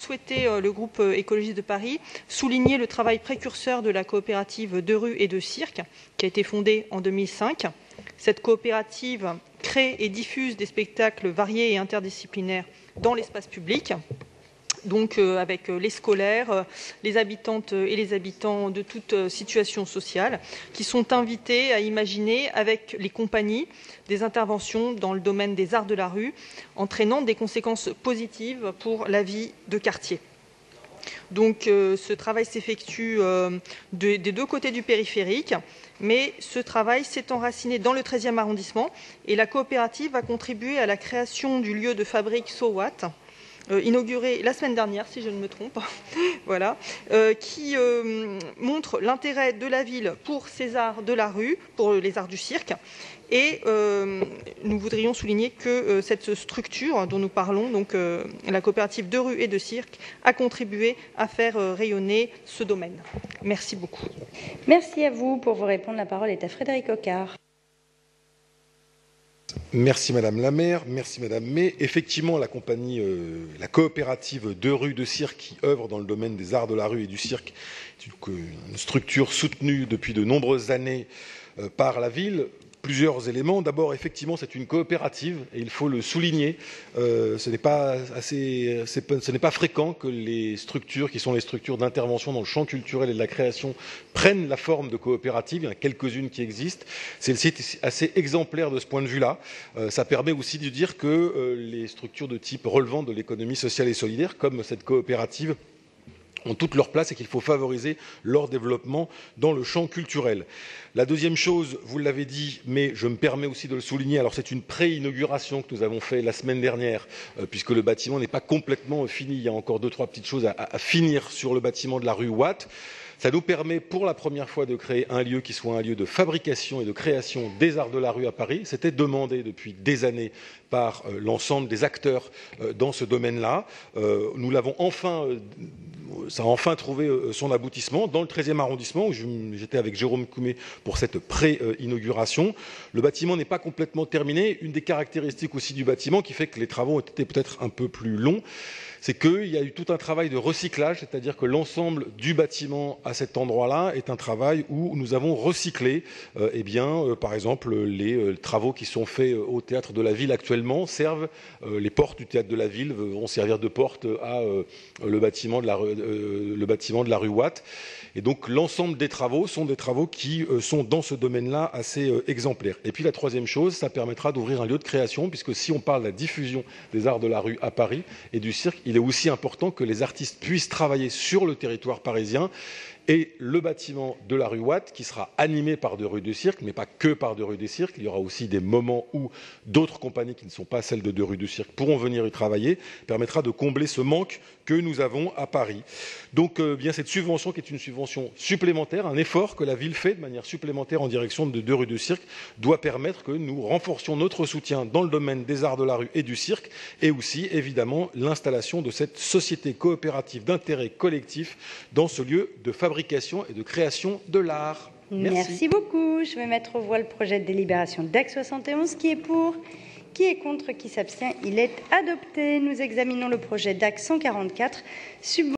souhaité, le groupe écologiste de Paris, souligner le travail précurseur de la coopérative de rue et de cirque, qui a été fondée en 2005. Cette coopérative crée et diffuse des spectacles variés et interdisciplinaires dans l'espace public, donc avec les scolaires, les habitantes et les habitants de toute situation sociale, qui sont invités à imaginer avec les compagnies des interventions dans le domaine des arts de la rue, entraînant des conséquences positives pour la vie de quartier. Donc ce travail s'effectue des deux côtés du périphérique, mais ce travail s'est enraciné dans le 13e arrondissement et la coopérative a contribué à la création du lieu de fabrique SoWatt, inauguré la semaine dernière, si je ne me trompe, voilà, qui montre l'intérêt de la ville pour ces arts de la rue, pour les arts du cirque. Et nous voudrions souligner que cette structure dont nous parlons, donc la coopérative de rue et de cirque, a contribué à faire rayonner ce domaine. Merci beaucoup. Merci à vous. Pour vous répondre, la parole est à Frédéric Ocard. Merci Madame la maire, merci Madame May. Effectivement, la compagnie, la coopérative de rue de cirque qui œuvre dans le domaine des arts de la rue et du cirque, est une structure soutenue depuis de nombreuses années par la ville. Plusieurs éléments. D'abord, effectivement, c'est une coopérative et il faut le souligner. Ce n'est pas fréquent que les structures qui sont les structures d'intervention dans le champ culturel et de la création prennent la forme de coopérative. Il y en a quelques-unes qui existent. Celle-ci est assez exemplaire de ce point de vue-là. Ça permet aussi de dire que les structures de type relevant de l'économie sociale et solidaire, comme cette coopérative, ont toute leur place et qu'il faut favoriser leur développement dans le champ culturel. La deuxième chose, vous l'avez dit, mais je me permets aussi de le souligner, alors c'est une pré-inauguration que nous avons fait la semaine dernière, puisque le bâtiment n'est pas complètement fini, il y a encore 2-3 petites choses à finir sur le bâtiment de la rue Watt. Ça nous permet pour la première fois de créer un lieu qui soit un lieu de fabrication et de création des arts de la rue à Paris. C'était demandé depuis des années par l'ensemble des acteurs dans ce domaine-là. Nous l'avons enfin, ça a enfin trouvé son aboutissement dans le 13e arrondissement où j'étais avec Jérôme Coumet pour cette pré-inauguration. Le bâtiment n'est pas complètement terminé. Une des caractéristiques aussi du bâtiment qui fait que les travaux ont été peut-être un peu plus longs, c'est qu'il y a eu tout un travail de recyclage, c'est-à-dire que l'ensemble du bâtiment à cet endroit-là est un travail où nous avons recyclé, par exemple, les travaux qui sont faits au théâtre de la ville actuellement servent, les portes du théâtre de la ville vont servir de porte à le bâtiment de la rue Watt. Et donc l'ensemble des travaux sont des travaux qui sont dans ce domaine-là assez exemplaires. Et puis la troisième chose, ça permettra d'ouvrir un lieu de création, puisque si on parle de la diffusion des arts de la rue à Paris et du cirque, il est aussi important que les artistes puissent travailler sur le territoire parisien. Et le bâtiment de la rue Watt, qui sera animé par de rue du cirque, mais pas que par de rue du cirque, il y aura aussi des moments où d'autres compagnies qui ne sont pas celles de rue du cirque pourront venir y travailler, permettra de combler ce manque que nous avons à Paris. Donc bien cette subvention qui est une subvention supplémentaire, un effort que la ville fait de manière supplémentaire en direction de rue du cirque, doit permettre que nous renforcions notre soutien dans le domaine des arts de la rue et du cirque, et aussi évidemment l'installation de cette société coopérative d'intérêt collectif dans ce lieu de fabrication et de création de l'art. Merci beaucoup. Je vais mettre aux voix le projet de délibération d'Act 71. Qui est pour? Qui est contre? Qui s'abstient? Il est adopté. Nous examinons le projet d'Act 144.